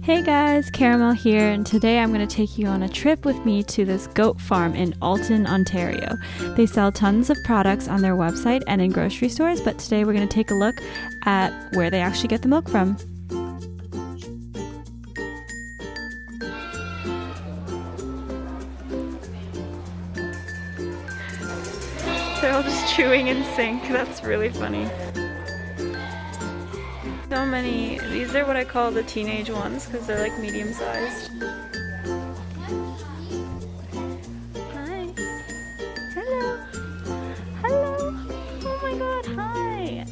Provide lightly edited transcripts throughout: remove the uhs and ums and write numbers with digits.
Hey guys, Caramel here, and today I'm going to take you on a trip with me to this goat farm in Alton, Ontario. They sell tons of products on their website and in grocery stores, but today we're going to take a look at where they actually get the milk from. They're all just chewing in sync. That's really funny. So many. These are what I call the teenage ones because they're like medium sized. Hi. Hello. Hello. Oh my god, hi.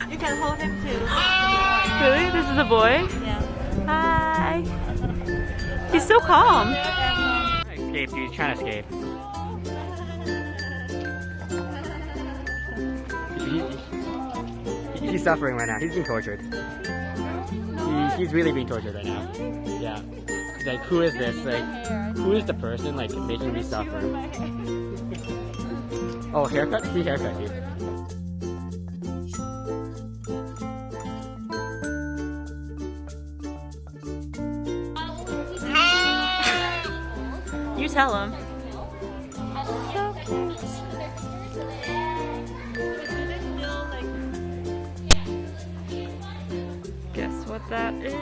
You can hold him too. Really? This is the boy? Yeah. Hi. He's so calm. Escape, dude. He's trying to escape. He's suffering right now. He's being tortured. He's really being tortured right now. Yeah. He's like, who is this? Like, who is the person like making me suffer? Oh, haircut? Free haircut, dude. You tell him. So cute. Guess what that is?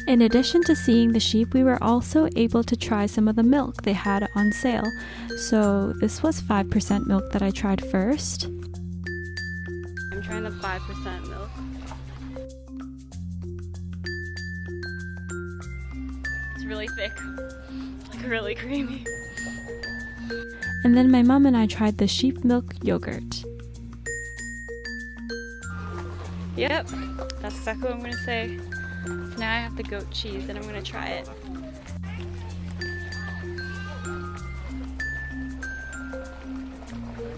In addition to seeing the sheep, we were also able to try some of the milk they had on sale. So this was 5% milk that I tried first. I'm trying the 5% milk. It's really thick, like really creamy. And then my mom and I tried the sheep milk yogurt. Yep, that's exactly what I'm gonna say. So now I have the goat cheese and I'm gonna try it.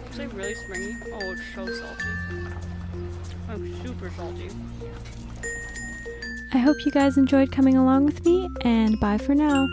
It's like really springy. Oh, it's so salty. Oh, super salty. I hope you guys enjoyed coming along with me, and bye for now.